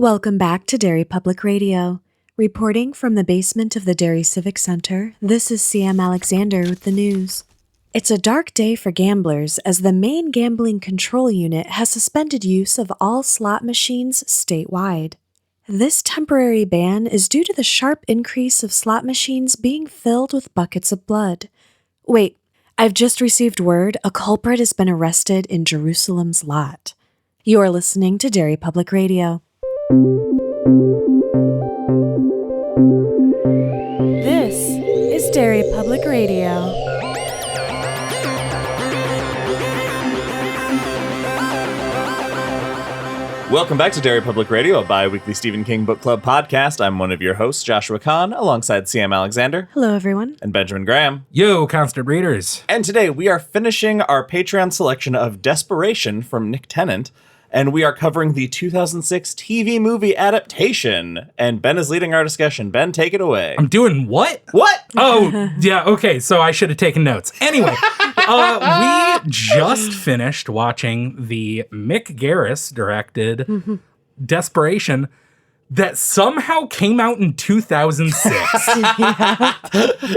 Welcome back to Derry Public Radio. Reporting from the basement of the Derry Civic Center, this is CM Alexander with the news. It's a dark day for gamblers as the main gambling control unit has suspended use of all slot machines statewide. This temporary ban is due to the sharp increase of slot machines being filled with buckets of blood. Wait, I've just received word a culprit has been arrested in Jerusalem's lot. You're listening to Derry Public Radio. This is Derry Public Radio. Welcome back to Derry Public Radio, a bi-weekly Stephen King Book Club podcast. I'm one of your hosts, Joshua Kahn, alongside CM Alexander. Hello, everyone. And Benjamin Graham. Yo, constant readers. And today we are finishing our Patreon selection of Desperation from Nick Tennant, and we are covering the 2006 TV movie adaptation. And Ben is leading our discussion. Ben, take it away. I'm doing what? What? Oh, yeah, okay, so I should have taken notes. Anyway, we just finished watching the Mick Garris directed Desperation that somehow came out in 2006.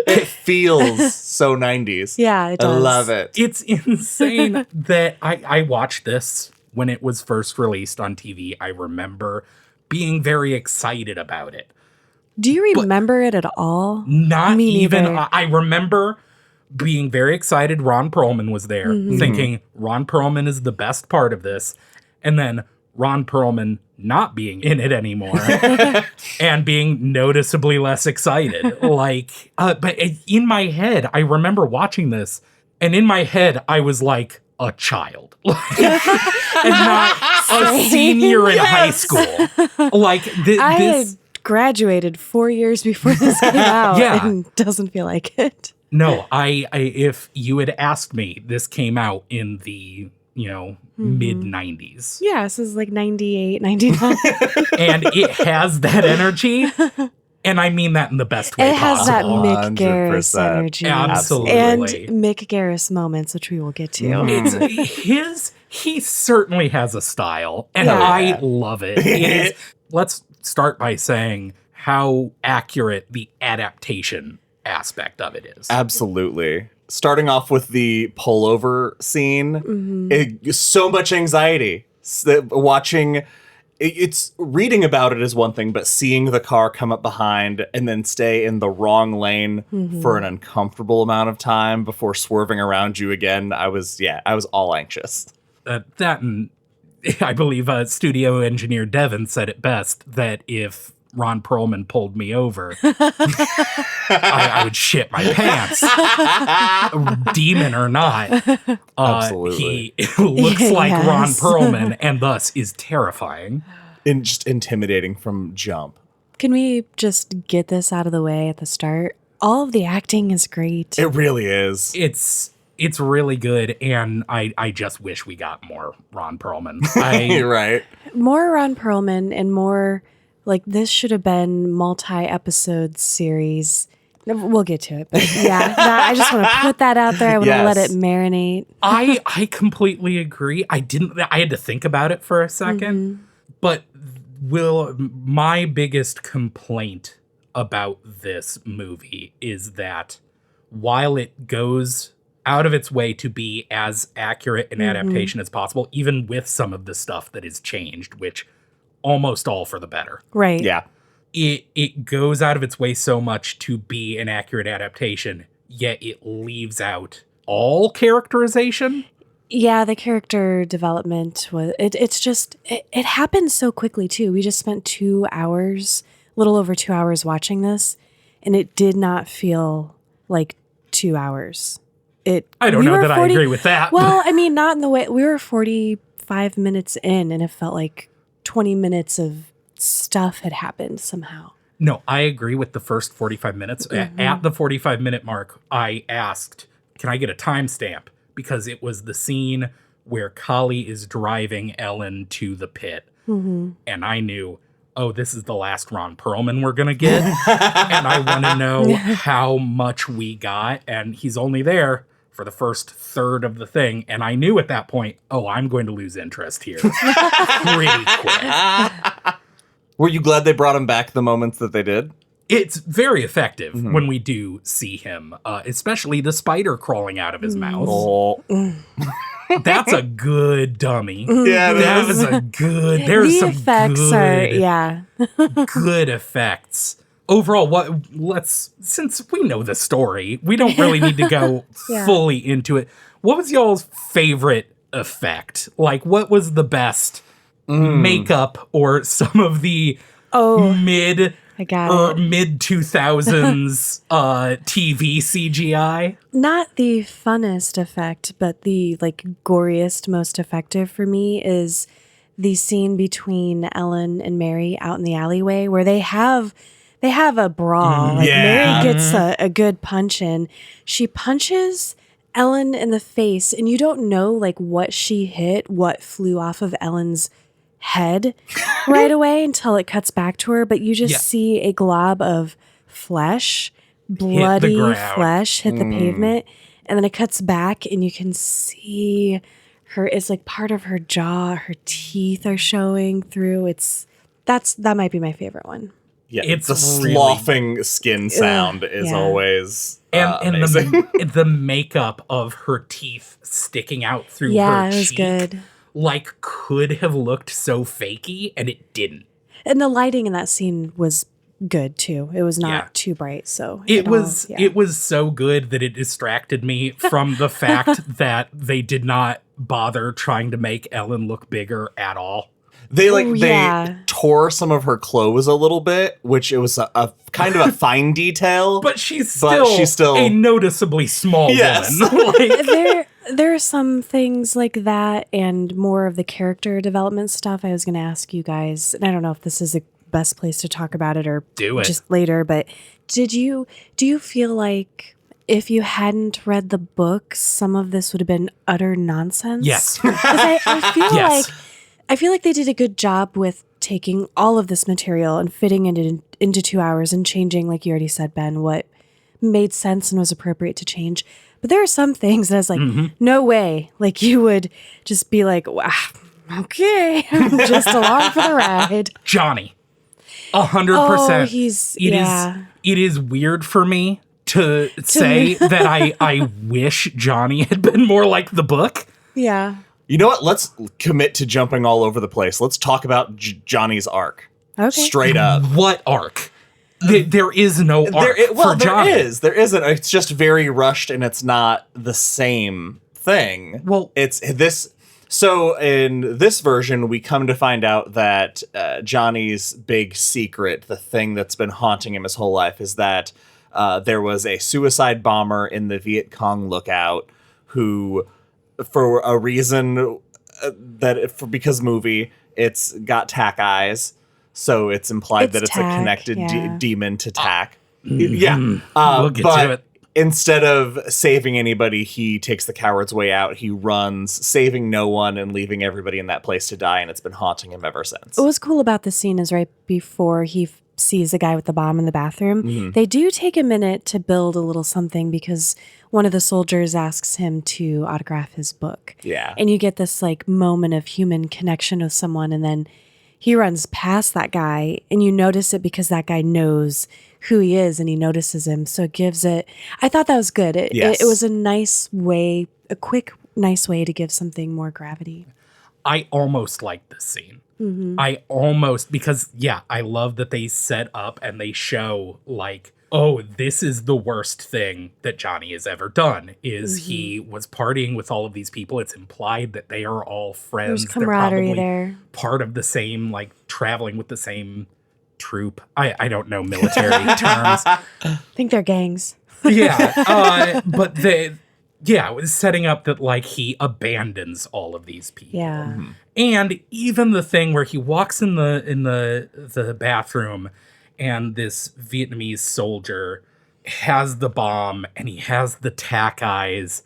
It feels so 90s. Yeah, it does. I love it. It's insane that I watched this when it was first released on TV. I remember being very excited about it. Do you remember it at all? Not Me even. neither. I remember being very excited. Ron Perlman was there, thinking Ron Perlman is the best part of this. And then Ron Perlman not being in it anymore and being noticeably less excited. But in my head, I remember watching this, and in my head, I was like a child. And not a senior in high school. I had graduated 4 years before this came out, Yeah. and doesn't feel like it. No, I if you had asked me, this came out in the, mid 90s. Yeah, this is like 98, 99. And it has that energy. And I mean that in the best way It has that possible. Mick Garris 100%. energy. Absolutely. And Mick Garris moments, which we will get to. He certainly has a style, and Yeah. I love it. It is, let's start by saying how accurate the adaptation aspect of it is. Absolutely. Starting off with the pullover scene, so much anxiety. Watching, it's reading about it is one thing, but seeing the car come up behind and then stay in the wrong lane for an uncomfortable amount of time before swerving around you again, I was all anxious. That and I believe studio engineer Devin said it best, that if Ron Perlman pulled me over, I would shit my pants. Demon or not. Absolutely. He looks like Yes. Ron Perlman and thus is terrifying. And just intimidating from jump. Can we just get this out of the way at the start? All of the acting is great. It really is. It's really good, and I just wish we got more Ron Perlman. You're right. More Ron Perlman and more, like, this should have been multi-episode series. We'll get to it, but yeah, I just want to put that out there. I want to let it marinate. I completely agree. I had to think about it for a second, but my biggest complaint about this movie is that while it goes out of its way to be as accurate an adaptation as possible, even with some of the stuff that is changed, which almost all for the better. Right. Yeah. It goes out of its way so much to be an accurate adaptation, yet it leaves out all characterization. Yeah, the character development was it's just it happened so quickly too. We just spent 2 hours, little over 2 hours watching this, and it did not feel like 2 hours. I don't know that I agree with that. Well, I mean, not in the way we were 45 minutes in, and it felt like 20 minutes of stuff had happened somehow. No, I agree with the first 45 minutes. At the 45-minute mark, I asked, can I get a timestamp? Because it was the scene where Collie is driving Ellen to the pit. And I knew, oh, this is the last Ron Perlman we're going to get. And I want to know how much we got. And he's only there for the first third of the thing. And I knew at that point, oh, I'm going to lose interest here pretty quick. Were you glad they brought him back the moments that they did? It's very effective when we do see him, especially the spider crawling out of his mouth. Oh. That's a good dummy. Yeah, That was a good. There's The some effects good, good effects. Overall, since we know the story, we don't really need to go fully into it. What was y'all's favorite effect? Like, what was the best makeup or some of the mid 2000s TV CGI? Not the funnest effect, but the goriest, most effective for me is the scene between Ellen and Mary out in the alleyway where they have a brawl. Mary gets a good punch in. She punches Ellen in the face, and you don't know what she hit, what flew off of Ellen's head right away until it cuts back to her. But you just see a glob of flesh, bloody flesh, hit the pavement, and then it cuts back, and you can see her. It's part of her jaw, her teeth are showing through. That might be my favorite one. Yeah, It's the sloughing skin sound is always and amazing. the makeup of her teeth sticking out through her Yeah, it was cheek, good. could have looked so fakey, and it didn't. And the lighting in that scene was good too. It was not too bright, so It was so good that it distracted me from the fact that they did not bother trying to make Ellen look bigger at all. They they tore some of her clothes a little bit, which it was a kind of a fine detail. But she's still a noticeably small woman. There are some things like that and more of the character development stuff I was going to ask you guys. And I don't know if this is the best place to talk about it or just later, but do you feel like if you hadn't read the book, some of this would have been utter nonsense? Yes. 'Cause I feel like they did a good job with taking all of this material and fitting it into 2 hours and changing, like you already said, Ben, what made sense and was appropriate to change. But there are some things that I was like, no way. You would just be like, wow, okay, I'm just along for the ride. Johnny, 100%. It is weird for me to say that I wish Johnny had been more like the book. Yeah. You know what? Let's commit to jumping all over the place. Let's talk about Johnny's arc. Okay. Straight up. What arc? There is no arc for Johnny. There isn't. It's just very rushed, and it's not the same thing. Well, it's this. So in this version, we come to find out that Johnny's big secret, the thing that's been haunting him his whole life, is that there was a suicide bomber in the Viet Cong lookout who, for a reason because movie, it's got tack eyes, so it's implied that it's tack, a connected demon to tack. We'll get to it. Instead of saving anybody, he takes the coward's way out. He runs, saving no one and leaving everybody in that place to die, and it's been haunting him ever since. What was cool about the scene is right before he sees the guy with the bomb in the bathroom, they do take a minute to build a little something because one of the soldiers asks him to autograph his book. Yeah. And you get this moment of human connection with someone, and then he runs past that guy, and you notice it because that guy knows who he is and he notices him. So it gives it, I thought that was good. It was a nice way, a quick, nice way to give something more gravity. I almost like this scene. I almost, because I love that they set up and they show oh, this is the worst thing that Johnny has ever done, is he was partying with all of these people. It's implied that they are all friends. There's camaraderie They're there. Part of the same, traveling with the same troop. I don't know military terms. I think they're gangs. But it was setting up that he abandons all of these people. Yeah. And even the thing where he walks in the bathroom and this Vietnamese soldier has the bomb and he has the tack eyes.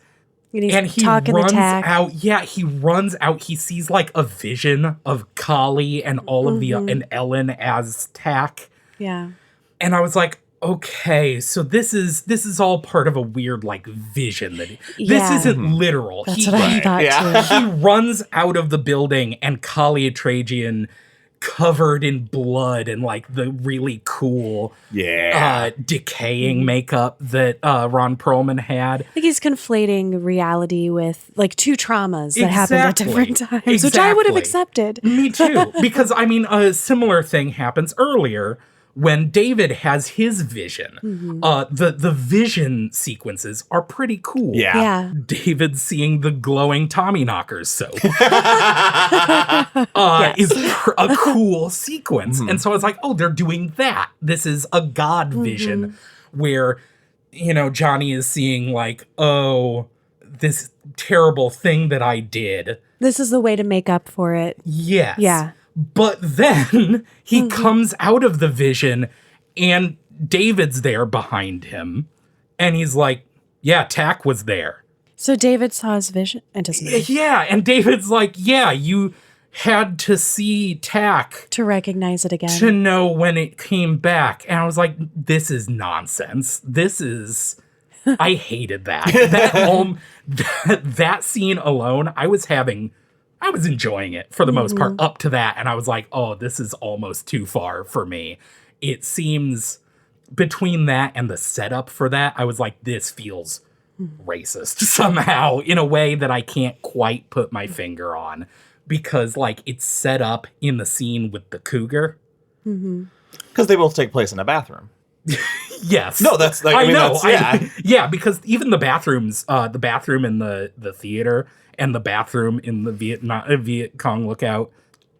And he runs out. Yeah, he runs out. He sees a vision of Collie and all of and Ellen as tack. Yeah. And I was like, okay, so this is all part of a weird vision that this isn't literal. That's what I thought too. He runs out of the building and Collie Atragian covered in blood and like the really cool decaying makeup that Ron Perlman had. Like he's conflating reality with like two traumas that happened at different times, which I would have accepted. Me too. Because I mean, a similar thing happens earlier when David has his vision. The vision sequences are pretty cool. Yeah. David seeing the glowing Tommyknockers soap is a cool sequence. And so I was like, oh, they're doing that. This is a God vision where, you know, Johnny is seeing like, oh, this terrible thing that I did. This is the way to make up for it. Yes. Yeah. But then he comes out of the vision and David's there behind him. And he's like, yeah, Tack was there. So David saw his vision? It doesn't matter. Yeah. And David's like, yeah, you had to see Tack To recognize it again. to know when it came back. And I was like, this is nonsense. This is... I hated that. That scene alone, I was enjoying it for the most part up to that. And I was like, oh, this is almost too far for me. It seems between that and the setup for that, I was like, this feels racist somehow in a way that I can't quite put my finger on. Because like it's set up in the scene with the cougar. Because they both take place in a bathroom. Yes. No, that's like, I mean, know. That's, yeah, because even the bathrooms, the bathroom in the theater and the bathroom in the Viet Cong Lookout,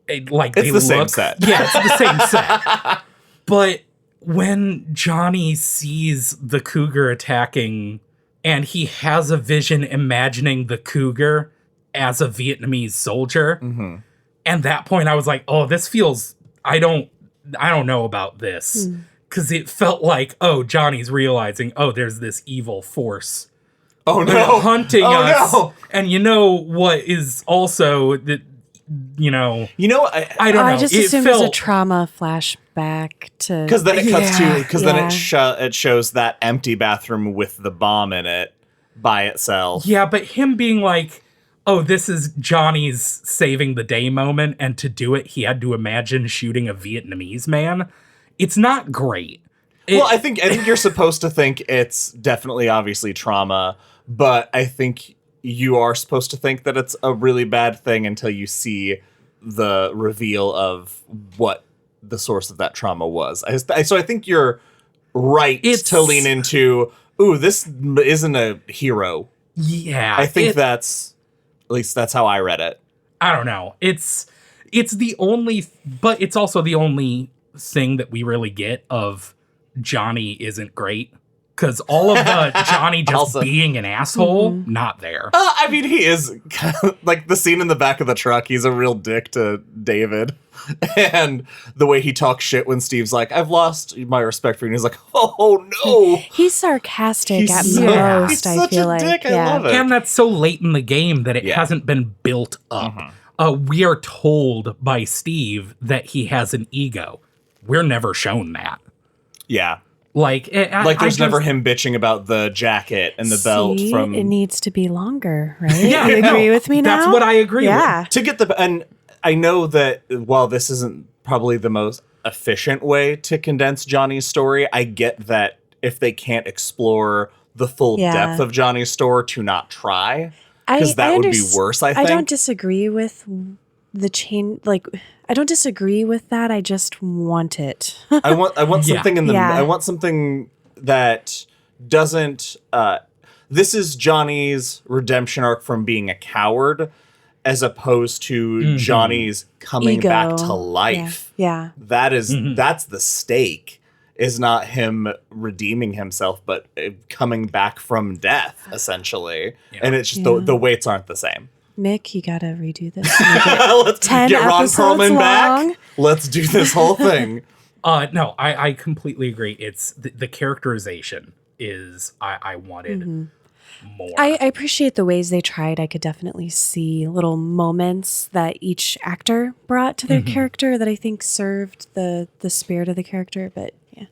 it's the same set. Yeah, it's the same set. But when Johnny sees the cougar attacking and he has a vision imagining the cougar as a Vietnamese soldier, and that point I was like, oh, this feels, I don't know about this. Because it felt like, oh, Johnny's realizing, oh, there's this evil force hunting us. No. And you know what is also that, I don't know. I just assumed it was a trauma flashback to... Because then it cuts to, because then it shows that empty bathroom with the bomb in it by itself. Yeah, but him being like, oh, this is Johnny's saving the day moment, and to do it, he had to imagine shooting a Vietnamese man. It's not great. Well, I think you're supposed to think it's definitely obviously trauma, but I think you are supposed to think that it's a really bad thing until you see the reveal of what the source of that trauma was. So I think you're right to lean into, ooh, this isn't a hero. Yeah. I think that's how I read it. I don't know. It's the only, but it's also the only thing that we really get of Johnny isn't great, because all of the Johnny just also being an asshole, not there. I mean, he is kind of, like the scene in the back of the truck. He's a real dick to David, and the way he talks shit when Steve's like, "I've lost my respect for you," and he's like, "Oh no." He's sarcastic at most. I feel like, dick. I love it, and that's so late in the game that it hasn't been built up. We are told by Steve that he has an ego. We're never shown that. Yeah. There's never him bitching about the jacket and the belt from... it needs to be longer, right? Yeah, you agree with me now? That's what I agree with. To get and I know that while this isn't probably the most efficient way to condense Johnny's story, I get that if they can't explore the full depth of Johnny's story, to not try. Because that would be worse, I think. I don't disagree with the chain, I don't disagree with that. I just want it. I want something in the. I want something that doesn't. This is Johnny's redemption arc from being a coward, as opposed to Johnny's coming back to life. Yeah. That is that's the stake. Is not him redeeming himself, but coming back from death, essentially. Yeah. And it's just the weights aren't the same. Mick, you gotta redo this. Let's 10 get Ron Perlman long. back. Let's do this whole thing. No, I completely agree. It's the characterization is I wanted more. I appreciate the ways they tried. I could definitely see little moments that each actor brought to their character that I think served the spirit of the character. But yeah,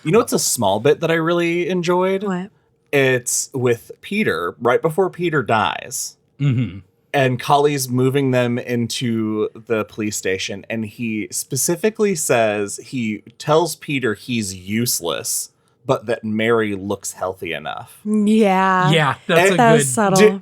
you know, it's a small bit that I really enjoyed. What? It's with Peter right before Peter dies. and Collie's moving them into the police station, and he specifically says, he tells Peter he's useless, but that Mary looks healthy enough. Yeah. Yeah, that's a That good... was subtle.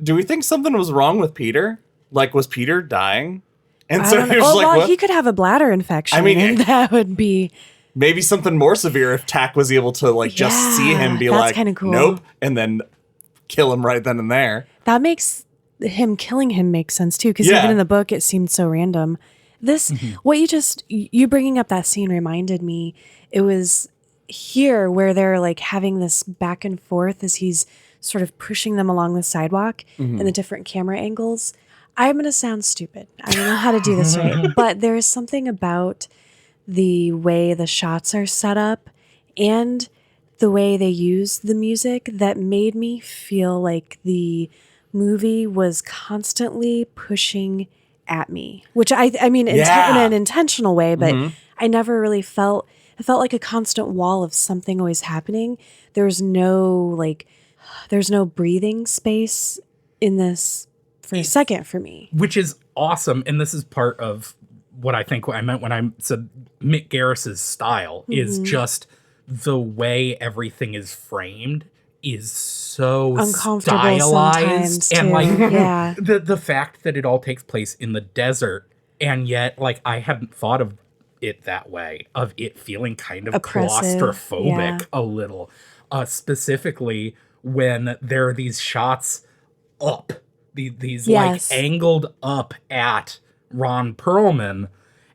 Do we think something was wrong with Peter? Like, was Peter dying? And I so don't he know. was Oh, like, well, what? he could have a bladder infection. I mean, and that would be... Maybe something more severe if Tack was able to, like, just see him, be that's like, kinda cool. nope, and then kill him right then and there. That makes him killing him make sense too, because Yeah. even in the book it seemed so random. What you bringing up that scene reminded me, it was here where they're like having this back and forth as he's sort of pushing them along the sidewalk and the different camera angles. I'm going to sound stupid. I don't know how to do this right, but there is something about the way the shots are set up and the way they use the music that made me feel like the movie was constantly pushing at me, which I mean, in an intentional way, but I never really felt, it felt like a constant wall of something always happening. There's no breathing space in this for a second for me. Which is awesome. And this is part of what I think I meant when I said Mick Garris's style is just the way everything is framed is so Uncomfortable stylized. sometimes, And too. like Yeah. the fact that it all takes place in the desert, and yet like I hadn't thought of it that way, of it feeling kind of Oppressive, claustrophobic yeah. a little. Specifically when there are these shots up, these Yes. like angled up at Ron Perlman,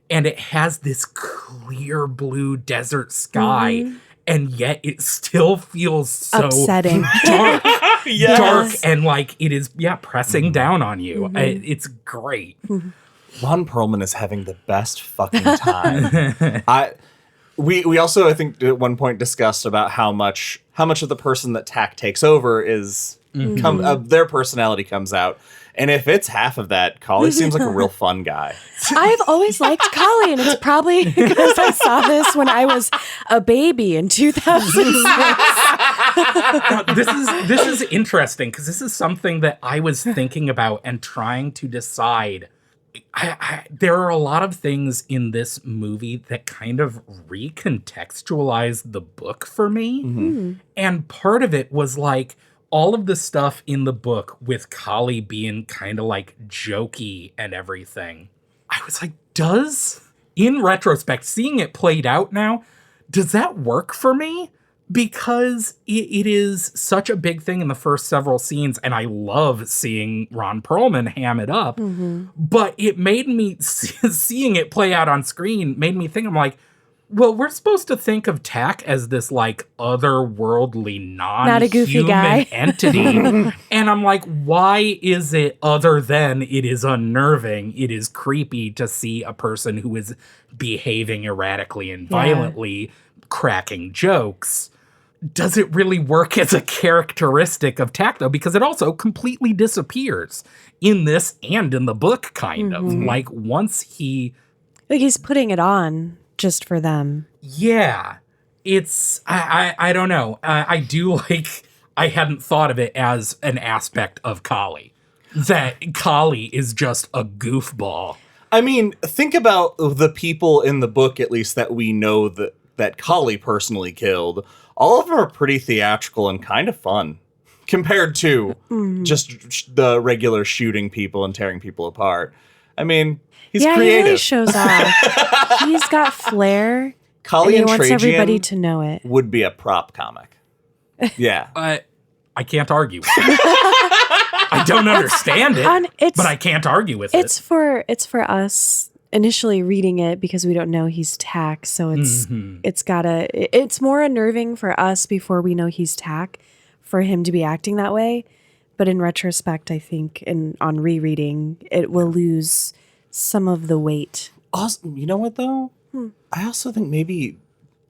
and it has this clear blue desert sky, and yet it still feels so Upsetting. dark, Yes. dark, and like it is pressing down on you. It's great. Ron Perlman is having the best fucking time. We also, I think, at one point discussed about how much of the person that Tack takes over is their personality comes out. And if it's half of that, Collie seems like a real fun guy. I've always liked Collie, and it's probably because I saw this when I was a baby in 2006. This is interesting because this is something that I was thinking about and trying to decide. There are a lot of things in this movie that kind of recontextualize the book for me. And part of it was like all of the stuff in the book with Collie being kind of like jokey and everything. I was like, in retrospect, seeing it played out now, does that work for me? Because it is such a big thing in the first several scenes, and I love seeing Ron Perlman ham it up. But it made me, seeing it play out on screen, made me think, I'm like, well, we're supposed to think of Tack as this like otherworldly, Not a goofy guy. entity. And I'm like, why is it other than it is unnerving? It is creepy to see a person who is behaving erratically and violently, cracking jokes. Does it really work as a characteristic of Tack, though? Because it also completely disappears in this and in the book, kind of. Like, once he... Like he's putting it on just for them. Yeah. It's... I don't know. I do like... I hadn't thought of it as an aspect of Collie. That Collie is just a goofball. I mean, think about the people in the book, at least, that we know that Collie personally killed. All of them are pretty theatrical and kind of fun compared to just the regular shooting people and tearing people apart. I mean, he's creative. He really shows off. He's got flair. Collie and and he wants Trajan everybody to know it. would be a prop comic. Yeah. I can't argue with it. I don't understand it, but I can't argue with it. It's for us initially reading it because we don't know he's Tack, so it's more unnerving for us before we know he's Tack for him to be acting that way. But in retrospect, I think on rereading, it will lose some of the weight. Also, you know what though? I also think maybe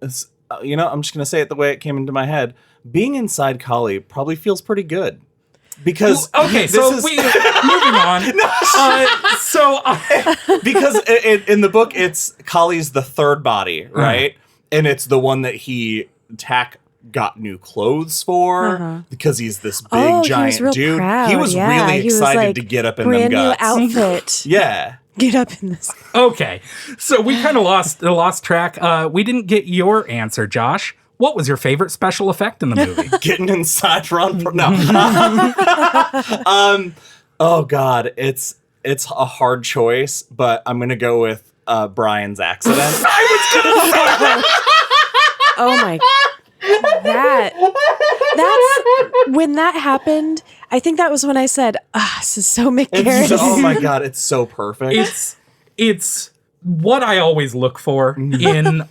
I'm just gonna say it the way it came into my head. Being inside Collie probably feels pretty good. Because moving on. Because in the book, it's Collie's the third body, right? And it's the one that Tack got new clothes for because he's this big He was giant real dude. proud. He was Yeah, really he was, excited like, to get up in them brand new guts. outfit. Yeah. Get up in this. Okay, so we kind of lost track. We didn't get your answer, Josh. What was your favorite special effect in the movie? Getting inside Ron. No. Oh God, it's a hard choice, but I'm gonna go with Brian's accident. Oh my. That's when that happened. I think that was when I said, this is so McGarris. Oh my God, it's so perfect. It's what I always look for in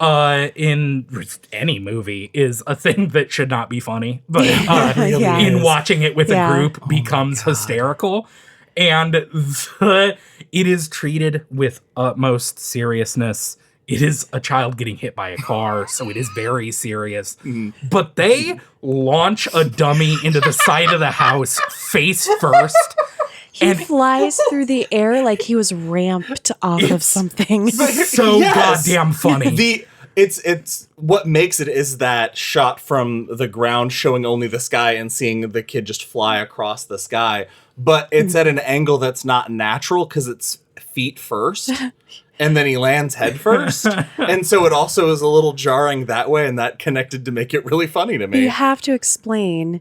any movie is a thing that should not be funny, but Yeah. in watching it with Yeah. a group becomes hysterical. And it is treated with utmost seriousness. It is a child getting hit by a car, so it is very serious. But they launch a dummy into the side of the house face first. He flies through the air like he was ramped off of something. So goddamn funny. It's what makes it is that shot from the ground showing only the sky and seeing the kid just fly across the sky. But it's at an angle that's not natural because it's feet first. And then he lands head first. And so it also is a little jarring that way, and that connected to make it really funny to me. You have to explain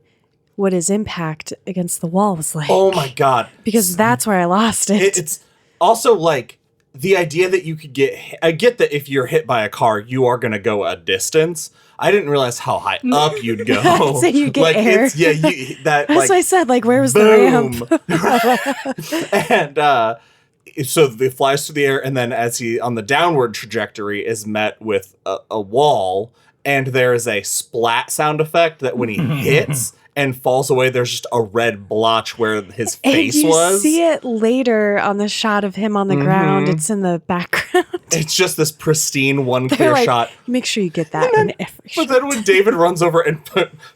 what his impact against the wall was like. Oh my God. Because that's where I lost it. It's also like the idea that you could I get that if you're hit by a car, you are going to go a distance. I didn't realize how high up you'd go. So you get like air. That's what I said. Like, where was boom. the ramp? And so it flies through the air, and then as he on the downward trajectory is met with a wall, and there is a splat sound effect that when he hits and falls away, there's just a red blotch where his face was. You see it later on the shot of him on the ground. It's in the background. It's just this pristine one They're clear like, shot. Make sure you get that in every shot. But then when David runs over and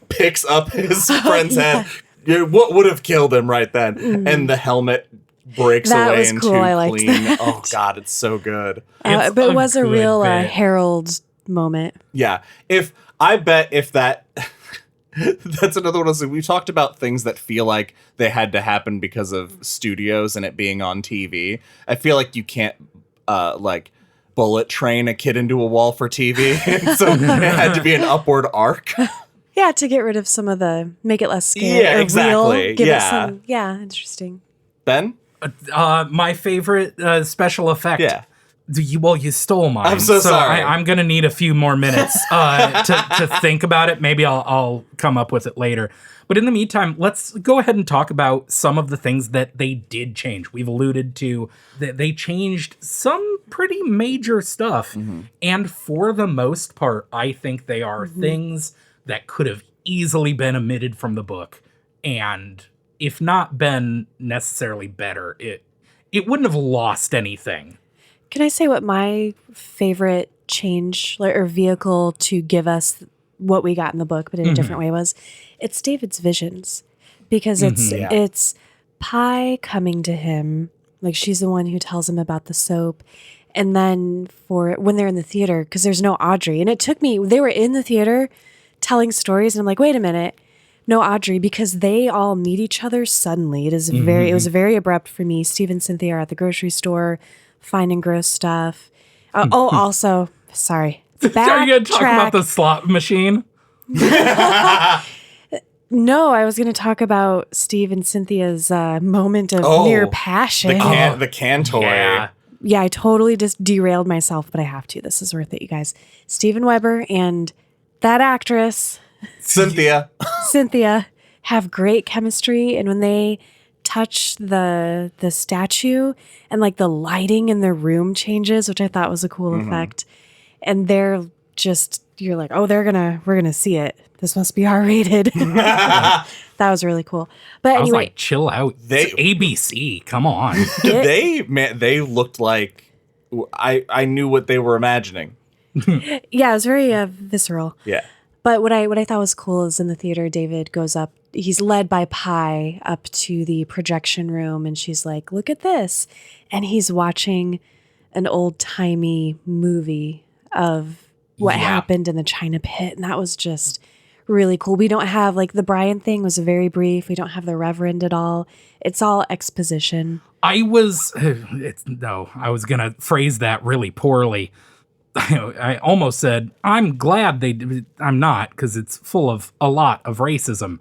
picks up his friend's head, what would have killed him right then? And the helmet breaks That away was into cool. I liked clean. that. Oh God, it's so good. It's But it was a good real bit. Harold moment. Yeah. If that that's another one of those, we talked about things that feel like they had to happen because of studios and it being on TV. I feel like you can't like bullet train a kid into a wall for TV. So it had to be an upward arc. Yeah, to get rid of some of the, make it less scary. Yeah, or exactly. Real, give Yeah. it some, interesting. Ben? My favorite special effect. Yeah. You stole mine. I'm so sorry. I'm gonna need a few more minutes to think about it. Maybe I'll come up with it later. But in the meantime, let's go ahead and talk about some of the things that they did change. We've alluded to that they changed some pretty major stuff. And for the most part, I think they are things that could have easily been omitted from the book. And if not been necessarily better, it wouldn't have lost anything. Can I say what my favorite change or vehicle to give us what we got in the book, but in a different way was? It's David's visions, because it's Pi coming to him, like she's the one who tells him about the soap, and then for when they're in the theater, because there's no Audrey, and it took me, they were in the theater telling stories, and I'm like, wait a minute, no Audrey, because they all meet each other suddenly. It is it was very abrupt for me. Steve and Cynthia are at the grocery store finding gross stuff. Also, sorry. Are you going to talk about the slot machine? No, I was going to talk about Steve and Cynthia's moment of near passion. The can toy. Yeah, I totally just derailed myself, but I have to. This is worth it, you guys. Steven Weber and that actress, Cynthia, have great chemistry, and when they touch the statue and like the lighting in their room changes, which I thought was a cool effect, and they're just, you're like, oh, we're gonna see it. This must be R-rated. That was really cool. But I was anyway, like, chill out. It's ABC. Come on. they looked like I knew what they were imagining. yeah, it was very visceral. Yeah. But what I thought was cool is in the theater, David goes up. He's led by Pi up to the projection room, and she's like, "Look at this," and he's watching an old-timey movie of what happened in the China Pit, and that was just really cool. We don't have, like, the Brian thing was very brief. We don't have the Reverend at all. It's all exposition. I was going to phrase that really poorly. I almost said, I'm glad I'm not, because it's full of a lot of racism.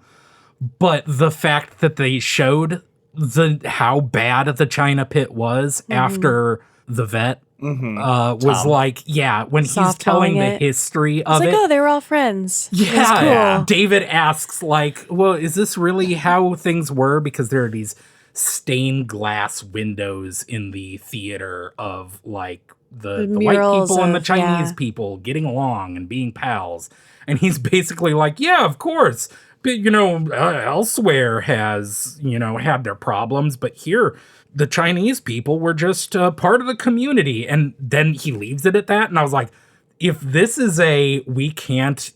But the fact that they showed how bad the China pit was after the vet was like, when he's telling the history of it's it. like, oh, they were all friends. Yeah. Cool. David asks, like, well, is this really how things were? Because there are these stained glass windows in the theater of, like, the white people and the Chinese people getting along and being pals. And he's basically like, yeah, of course. But, elsewhere has, had their problems. But here, the Chinese people were just part of the community. And then he leaves it at that. And I was like, if this is we can't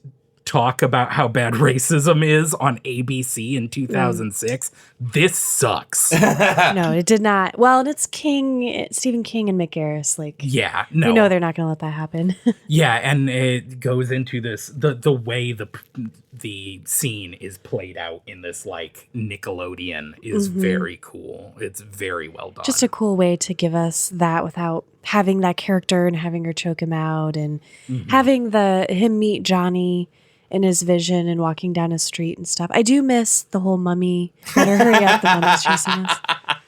talk about how bad racism is on ABC in 2006, this sucks. No, it did not. Well, and it's Stephen King and Mick Garris. Like, yeah, no. You know they're not going to let that happen. Yeah, and it goes into this, the way the scene is played out in this, like, Nickelodeon is very cool. It's very well done. Just a cool way to give us that without having that character and having her choke him out and having him meet Johnny in his vision and walking down a street and stuff. I do miss the whole mummy. Better hurry up, the mummy's chasing us.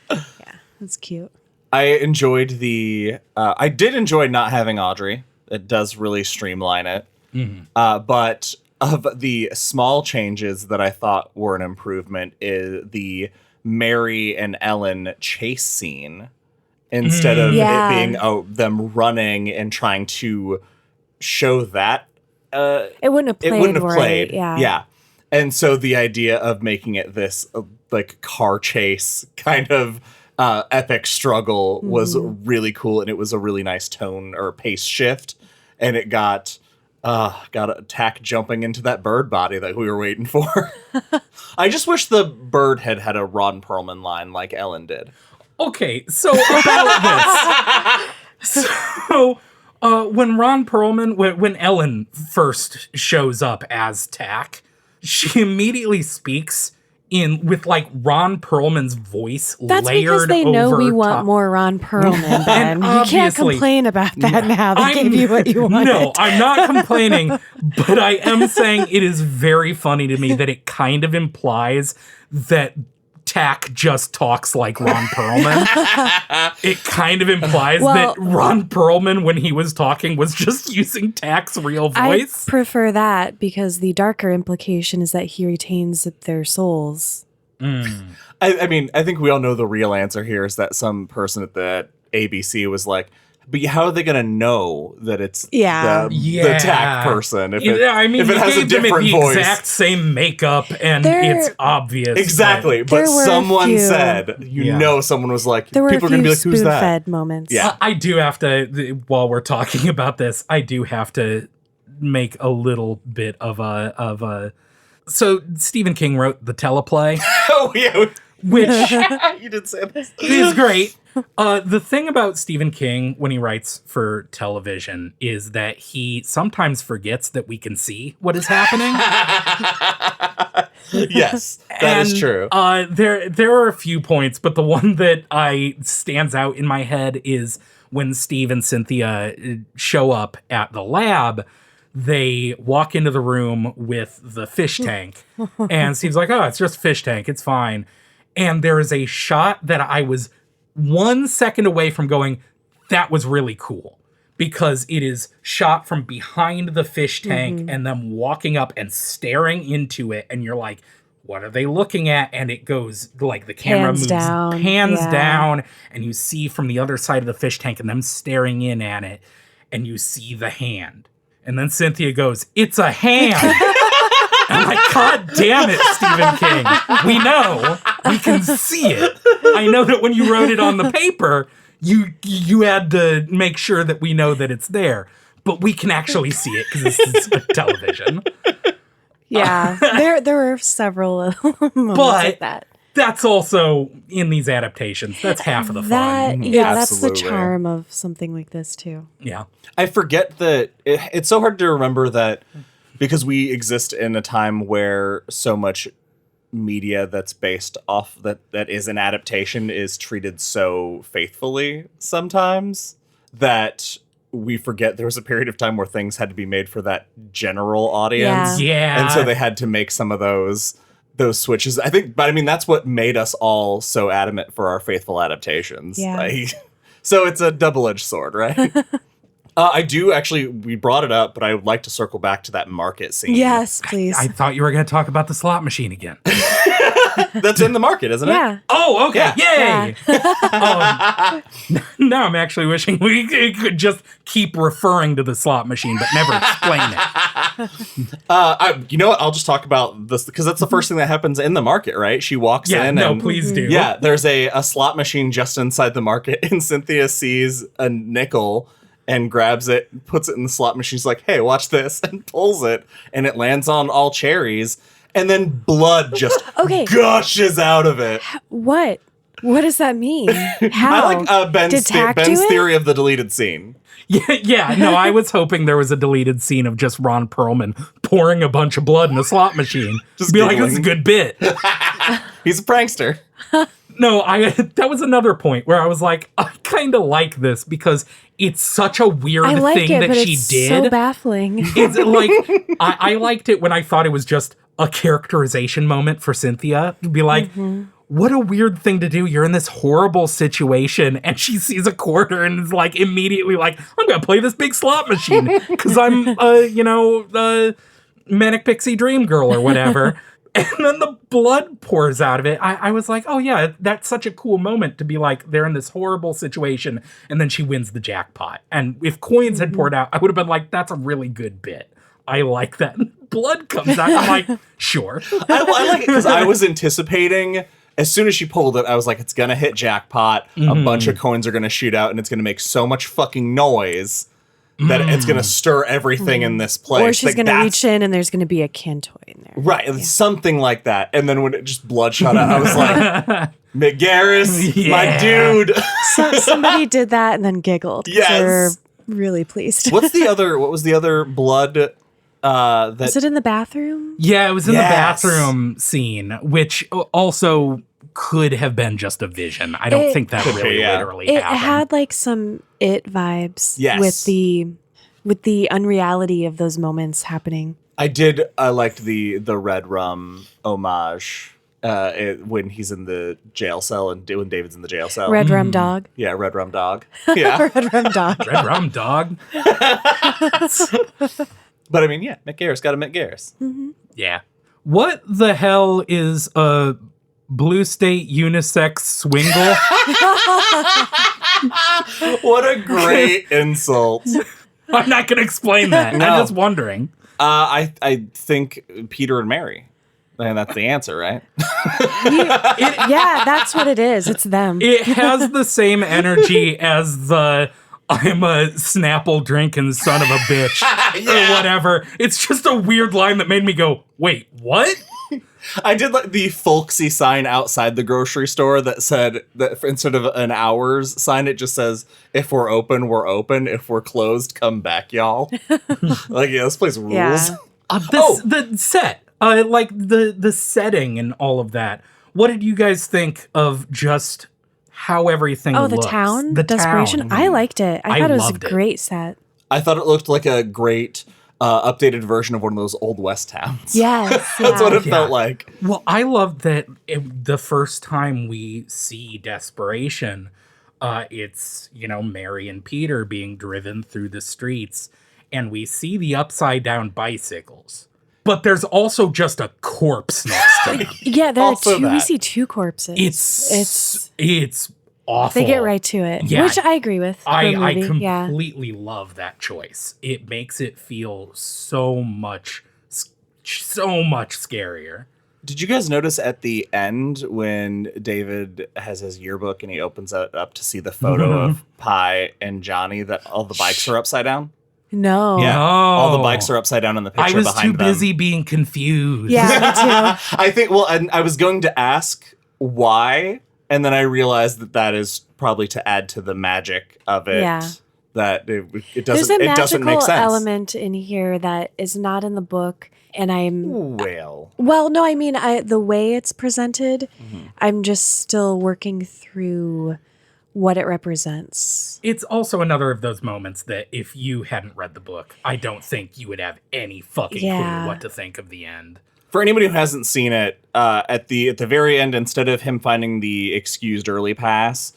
Yeah, that's cute. I enjoyed I did enjoy not having Audrey. It does really streamline it. But of the small changes that I thought were an improvement is the Mary and Ellen chase scene. Instead of it being them running and trying to show that. It wouldn't have played. Yeah. And so the idea of making it this like car chase kind of epic struggle was really cool, and it was a really nice tone or pace shift, and it got attack jumping into that bird body that we were waiting for. I just wish the bird had a Ron Perlman line like Ellen did. Okay, so about this. So when Ron Perlman, when Ellen first shows up as Tack, she immediately speaks with like Ron Perlman's voice That's layered over. That's because they know we want top. more Ron Perlman, Ben. You can't complain about that now. They gave you what you wanted. No, I'm not complaining, but I am saying it is very funny to me that it kind of implies that Tack just talks like Ron Perlman. It kind of implies that Ron Perlman, when he was talking, was just using Tack's real voice. I prefer that because the darker implication is that he retains their souls. I mean, I think we all know the real answer here is that some person at the ABC was like, but how are they going to know that it's the Tack person if it has a different voice? Exact same makeup and it's obvious. Exactly, but someone said, someone was like, there were people are going to be like, who's that? Spoon-fed moments. Yeah, I do have to, while we're talking about this, I do have to make a little bit of a. So Stephen King wrote the teleplay. Oh yeah. Which you did say this. is great. The thing about Stephen King when he writes for television is that he sometimes forgets that we can see what is happening. Yes, that is true. There are a few points, but the one that stands out in my head is when Steve and Cynthia show up at the lab. They walk into the room with the fish tank, and Steve's like, "Oh, it's just a fish tank. It's fine." And there is a shot that I was 1 second away from going, that was really cool. Because it is shot from behind the fish tank and them walking up and staring into it. And you're like, what are they looking at? And it goes, like, the camera moves down. And you see from the other side of the fish tank and them staring in at it. And you see the hand. And then Cynthia goes, it's a hand. I'm like, God damn it, Stephen King. We know. We can see it. I know that when you wrote it on the paper, you had to make sure that we know that it's there. But we can actually see it because this is television. Yeah. There were several moments like that. That's also, in these adaptations, that's half of the fun. Yeah, that's the charm of something like this, too. Yeah. I forget that it's so hard to remember that because we exist in a time where so much media that's based off that is an adaptation is treated so faithfully sometimes that we forget there was a period of time where things had to be made for that general audience. Yeah. And so they had to make some of those switches. I think, but I mean, that's what made us all so adamant for our faithful adaptations. Yeah. So it's a double-edged sword, right? I do actually, we brought it up, but I would like to circle back to that market scene. Yes, please. I thought you were going to talk about the slot machine again. That's in the market, isn't it? Yeah. Oh, okay. Yeah. Yay. Now I'm actually wishing we could just keep referring to the slot machine, but never explain it. You know what? I'll just talk about this because that's the first thing that happens in the market, right? She walks in. No, and please do. Yeah, there's a slot machine just inside the market, and Cynthia sees a nickel and grabs it, puts it in the slot machine. She's like, hey, watch this, and pulls it, and it lands on all cherries, and then blood just gushes out of it. What? What does that mean? How? I like Ben's theory of the deleted scene. Yeah. No, I was hoping there was a deleted scene of just Ron Perlman pouring a bunch of blood in a slot machine. Just be giggling. like, it's a good bit. He's a prankster. No, that was another point where I was like, I kind of like this because it's such a weird I like thing it, that but she it's did. so baffling. It's like I liked it when I thought it was just a characterization moment for Cynthia to be like, what a weird thing to do. You're in this horrible situation, and she sees a quarter and is like immediately like, I'm gonna play this big slot machine because I'm manic pixie dream girl or whatever. And then the blood pours out of it. I was like, oh yeah, that's such a cool moment to be like, they're in this horrible situation, and then she wins the jackpot. And if coins had poured out, I would have been like, that's a really good bit. I like that. Blood comes out. I'm like, sure. I like it because I was anticipating, as soon as she pulled it, I was like, it's going to hit jackpot. A bunch of coins are going to shoot out, and it's going to make so much fucking noise that it's going to stir everything in this place. Or she's going to reach in and there's going to be a Cantoy in there. Right, something like that. And then when it just blood shot out, I was like, McGarris, my dude. Somebody did that and then giggled. Yes. They're really pleased. What was the other blood Is it in the bathroom? Yeah, it was in the bathroom scene, which also could have been just a vision. I don't think that really literally It happened. had like some It vibes Yes. with the unreality of those moments happening. I liked the red rum homage when he's in the jail cell and when David's in the jail cell. Red rum dog. Yeah, red rum dog. Yeah. Red rum dog. Red rum dog. But I mean, yeah, McGarris got a McGarris. Yeah. What the hell is a blue state unisex swingle? What a great insult. I'm not going to explain that. No. I'm just wondering. I think Peter and Mary. And that's the answer, right? Yeah, that's what it is. It's them. It has the same energy as the I'm a Snapple drinking son of a bitch or whatever. It's just a weird line that made me go, wait, what? I did like the folksy sign outside the grocery store that said that instead of an hours sign, it just says, if we're open, we're open. If we're closed, come back, y'all. Like, yeah, this place rules. Yeah. The set, like the setting and all of that. What did you guys think of just how everything looks? The town? The Desperation? town. I liked it. I thought it was a loved it. great set. I thought it looked like a great updated version of one of those old West towns. Yes. That's what it Yeah. felt like. Well, I loved that the first time we see Desperation, it's, Mary and Peter being driven through the streets, and we see the upside down bicycles. But there's also just a corpse next to them. Yeah, there are Also two. We that. see two corpses. It's awful. They get right to it, Yeah. which I agree with. for a I movie. Yeah. completely love that choice. It makes it feel so much scarier. Did you guys notice at the end when David has his yearbook and he opens it up to see the photo of Pi and Johnny that all the bikes are upside down? No. Yeah. No. All the bikes are upside down in the I picture was behind too them. busy being confused. Yeah, me too. I think, well, and I was going to ask why, and then I realized that is probably to add to the magic of it. Yeah. that it There's doesn't a it doesn't make magical sense. element in here that is not in the book, and Well, no, I mean, the way it's presented, Mm-hmm. I'm just still working through what it represents. It's also another of those moments that if you hadn't read the book, I don't think you would have any fucking Yeah. clue what to think of the end. for anybody who hasn't seen it, at the very end, instead of him finding the excused early pass,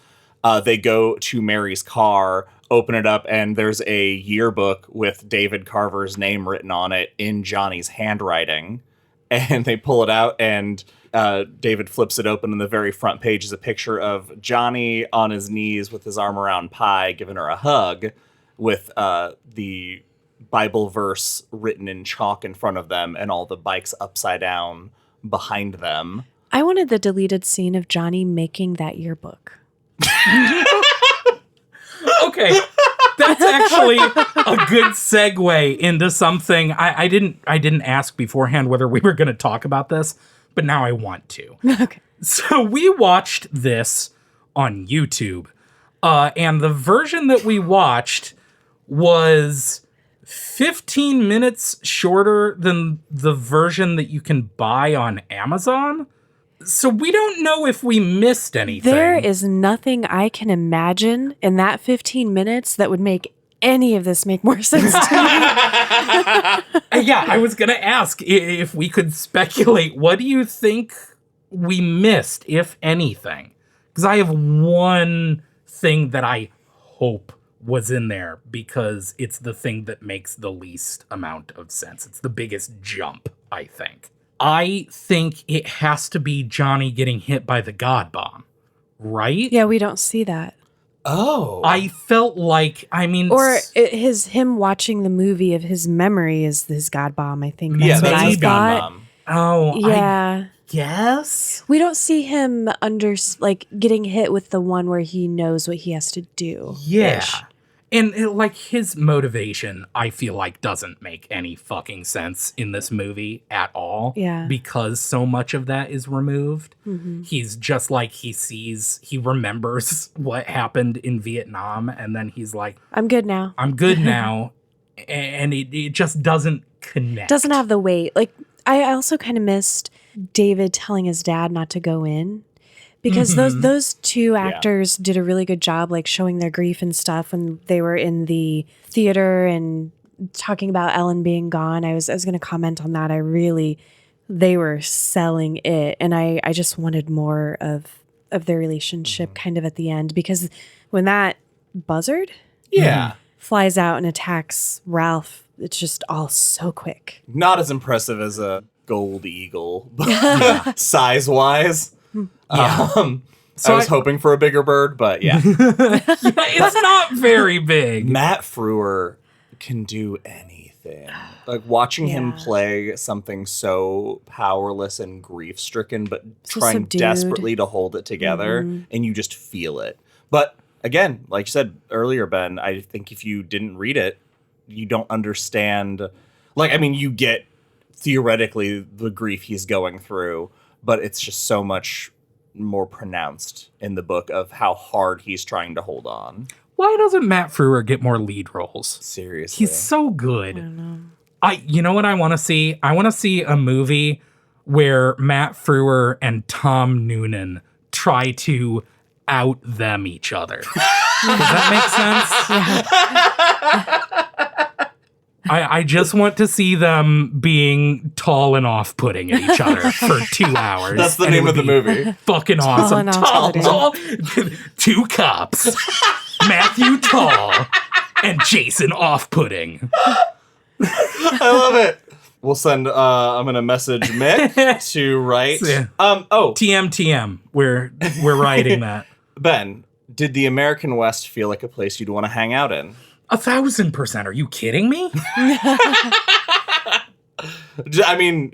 they go to Mary's car, open it up, and there's a yearbook with David Carver's name written on it in Johnny's handwriting. And they pull it out, and David flips it open, and the very front page is a picture of Johnny on his knees with his arm around Pi, giving her a hug, with the Bible verse written in chalk in front of them, and all the bikes upside down behind them. I wanted the deleted scene of Johnny making that yearbook. Okay, that's actually a good segue into something. I didn't ask beforehand whether we were going to talk about this, but now I want to. Okay. So we watched this on YouTube, and the version that we watched was 15 minutes shorter than the version that you can buy on Amazon. So we don't know if we missed anything. There is nothing I can imagine in that 15 minutes that would make any of this make more sense to me. Yeah, I was going to ask if we could speculate. What do you think we missed, if anything? Because I have one thing that I hope was in there because it's the thing that makes the least amount of sense. It's the biggest jump, I think. I think it has to be Johnny getting hit by the God bomb, right? Yeah, we don't see that. Oh. I felt like, Or him watching the movie of his memory is his God bomb, I think. Yeah, That's what that's I his God thought. bomb. Oh, Yeah. I guess? We don't see him getting hit with the one where he knows what he has to do. Yeah. And his motivation, I feel like, doesn't make any fucking sense in this movie at all. Yeah. Because so much of that is removed. Mm-hmm. He's just like, he remembers what happened in Vietnam, and then he's like, I'm good now. I'm good now. And it just doesn't connect. Doesn't have the weight. Like, I also kind of missed David telling his dad not to go in. Because those two actors did a really good job, like showing their grief and stuff when they were in the theater and talking about Ellen being gone. I was going to comment on that. They were selling it, and I just wanted more of their relationship kind of at the end, because when that buzzard flies out and attacks Ralph, it's just all so quick. Not as impressive as a gold eagle, but size-wise. Yeah. So I was hoping for a bigger bird, but yeah. It's not very big. Matt Frewer can do anything. Like, watching him play something so powerless and grief-stricken, but So trying subdued. desperately to hold it together, and you just feel it. But again, like you said earlier, Ben, I think if you didn't read it, you don't understand. You get theoretically the grief he's going through, but it's just so much more pronounced in the book of how hard he's trying to hold on. Why doesn't Matt Frewer get more lead roles? Seriously. He's so good. I don't know. You know what I want to see? I want to see a movie where Matt Frewer and Tom Noonan try to out them each other. Does that make sense? I just want to see them being tall and off-putting at each other for 2 hours. That's the and it name would of the be movie. Fucking awesome. and Tall. off-putting. 2 cops. Matthew Tall and Jason Off-Putting. I love it. We'll send, I'm going to message Mick to write. Yeah. TM. We're writing that. Ben, did the American West feel like a place you'd want to hang out in? 1,000%. Are you kidding me?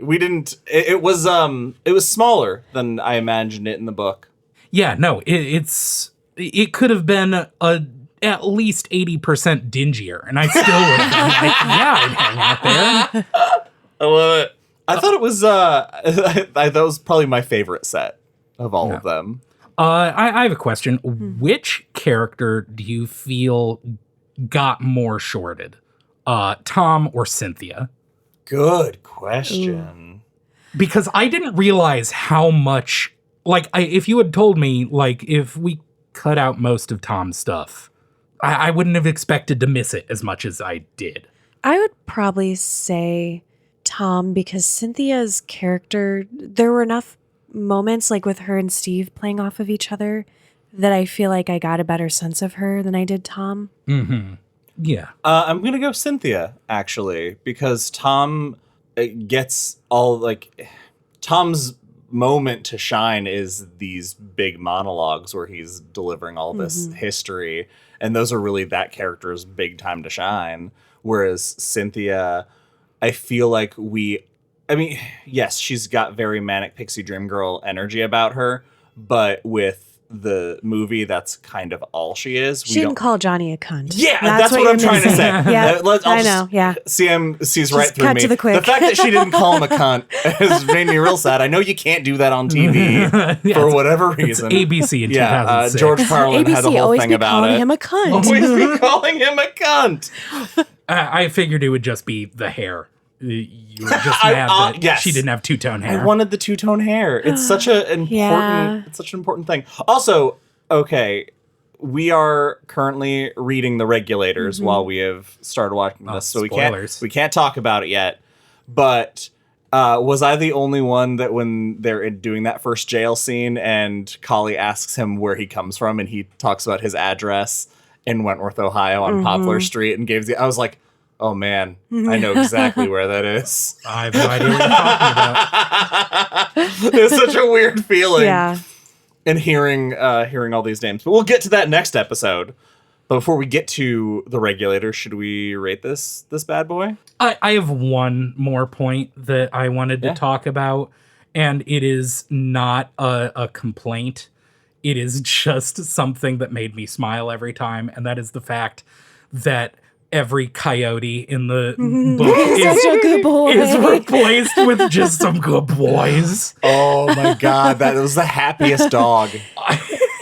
We didn't, it was smaller than I imagined it in the book. Yeah, no, it could have been at least 80% dingier, and I still would have been like, yeah, I'd hang out there. I love it. I thought it was, that was probably my favorite set of all of them. I have a question. Which character do you feel got more shorted? Tom or Cynthia? Good question. Because I didn't realize how much, like, if you had told me, like, if we cut out most of Tom's stuff, I wouldn't have expected to miss it as much as I did. I would probably say Tom, because Cynthia's character, there were enough moments like with her and Steve playing off of each other that I feel like I got a better sense of her than I did Tom. Mm-hmm. Yeah. I'm going to go Cynthia, actually, because Tom gets all, like, Tom's moment to shine is these big monologues where he's delivering all this history, and those are really that character's big time to shine. Whereas Cynthia, I feel like yes, she's got very manic pixie dream girl energy about her, but with the movie, that's kind of all she is. She didn't call Johnny a cunt. Yeah, that's what I'm trying to say. Yeah, I know. Yeah, CM sees right through cut me. to the quick. The fact that she didn't call him a cunt has made me real sad. I know you can't do that on TV for whatever reason. ABC in 2006. George Carlin had a whole always thing be about calling it. him a cunt. Always be calling him a cunt. I figured it would just be the hair. You were just mad that yes. she didn't have two-tone hair. I wanted the two-tone hair. It's such an important thing. Also, okay, we are currently reading The Regulators while we have started watching this, so spoilers. we can't talk about it yet. But was I the only one that when they're doing that first jail scene and Collie asks him where he comes from and he talks about his address in Wentworth, Ohio on Poplar Street and I was like, oh man, I know exactly where that is. I have no idea what you're talking about. It's such a weird feeling. Yeah. And hearing all these names. But we'll get to that next episode. But before we get to The Regulator, should we rate this bad boy? I have one more point that I wanted to talk about, and it is not a complaint. It is just something that made me smile every time, and that is the fact that every coyote in the book is replaced with just some good boys. Oh my god, that was the happiest dog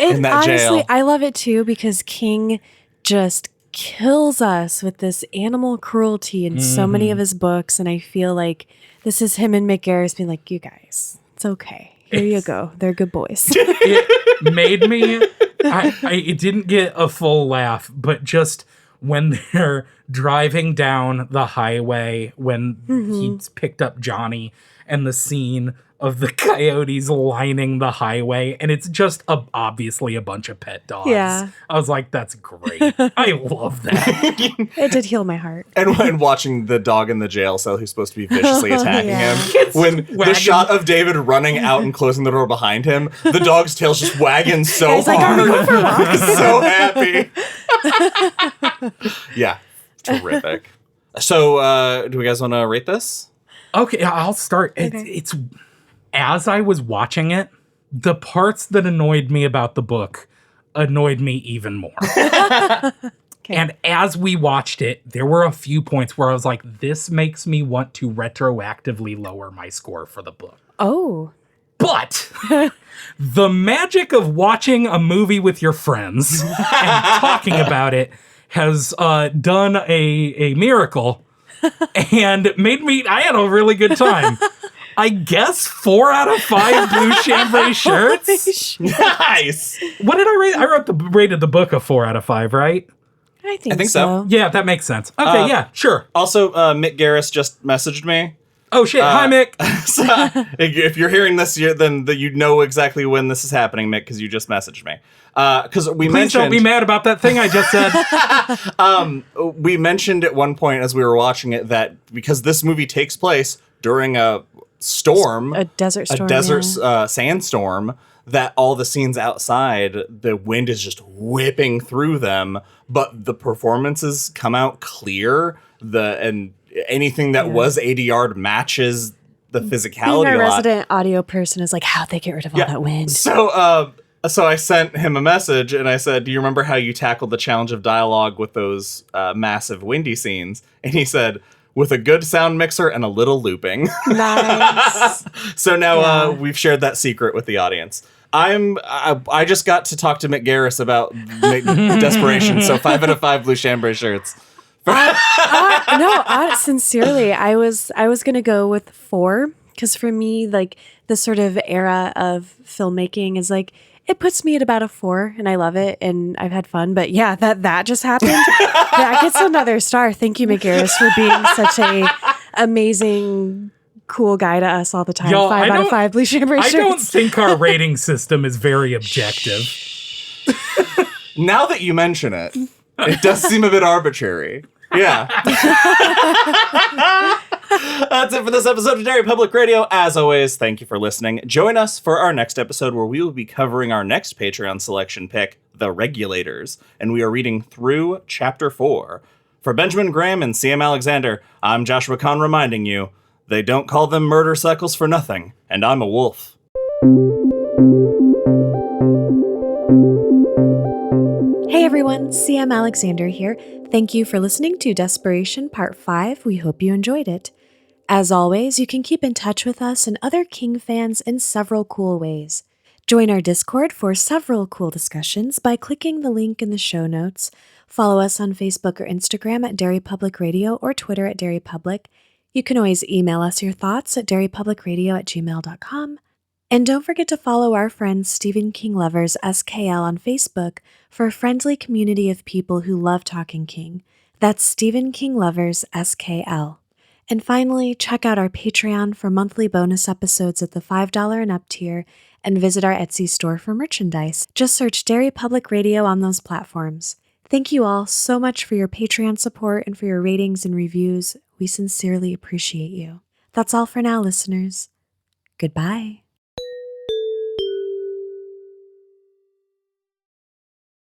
in that honestly, jail. I love it too because King just kills us with this animal cruelty in so many of his books, and I feel like this is him and Mick Garris being like, you guys, it's okay. Here you go. They're good boys. It made me, it didn't get a full laugh, but just when they're driving down the highway, when he's picked up Johnny, and the scene of the coyotes lining the highway, and it's just obviously a bunch of pet dogs. Yeah. I was like, that's great. I love that. It did heal my heart. And when watching the dog in the jail cell who's supposed to be viciously attacking Yeah. him, when the wagging. shot of David running out and closing the door behind him, the dog's tail's just wagging so He's like, hard. "Are we going for a walk?" He's so happy. Yeah, terrific. So, do we guys want to rate this? Okay, I'll start. It's as I was watching it, the parts that annoyed me about the book annoyed me even more. Okay. And as we watched it, there were a few points where I was like, this makes me want to retroactively lower my score for the book. Oh. But the magic of watching a movie with your friends and talking about it has done a miracle and made me, I had a really good time. I guess 4 out of 5 blue chambray shirts. Nice. What did I rate? I rated the book a 4 out of 5, right? I think so. so. Yeah, that makes sense. Okay, yeah, sure. Also, Mick Garris just messaged me. Oh shit! Hi, Mick. So, if you're hearing this, then you know exactly when this is happening, Mick, because you just messaged me. Because we Please mentioned, don't be mad about that thing I just said. we mentioned at one point as we were watching it that because this movie takes place during a storm, A desert storm. sandstorm, that all the scenes outside, the wind is just whipping through them, but the performances come out clear. And anything that was ADR matches the physicality Being a a lot. resident audio person is like, how'd they get rid of all that wind? So I sent him a message and I said, do you remember how you tackled the challenge of dialogue with those massive windy scenes? And he said, with a good sound mixer and a little looping. Nice. So now Yeah. we've shared that secret with the audience. I just got to talk to Mick Garris about Desperation, so 5 out of 5 blue chambray shirts. Sincerely, I was gonna go with 4 because for me, like the sort of era of filmmaking is like it puts me at about a 4, and I love it, and I've had fun. But yeah, that just happened. That gets another star. Thank you, Mick Garris, for being such a amazing, cool guy to us all the time. Y'all, 5 out of 5 blue chambray shirts. I don't think our rating system is very objective. Now that you mention it, it does seem a bit arbitrary. Yeah. That's it for this episode of Derry Public Radio. As always, thank you for listening. Join us for our next episode where we will be covering our next Patreon selection pick, The Regulators, and we are reading through Chapter 4. For Benjamin Graham and CM Alexander, I'm Joshua Kahn reminding you, they don't call them murder cycles for nothing, and I'm a wolf. Hey everyone, CM Alexander here. Thank you for listening to Desperation Part 5. We hope you enjoyed it. As always, you can keep in touch with us and other King fans in several cool ways. Join our Discord for several cool discussions by clicking the link in the show notes. Follow us on Facebook or Instagram at Derry Public Radio or Twitter at Derry Public. You can always email us your thoughts at derrypublicradio@gmail.com. And don't forget to follow our friends Stephen King Lovers SKL on Facebook for a friendly community of people who love talking King. That's Stephen King Lovers SKL. And finally, check out our Patreon for monthly bonus episodes at the $5 and up tier, and visit our Etsy store for merchandise. Just search Derry Public Radio on those platforms. Thank you all so much for your Patreon support and for your ratings and reviews. We sincerely appreciate you. That's all for now, listeners. Goodbye.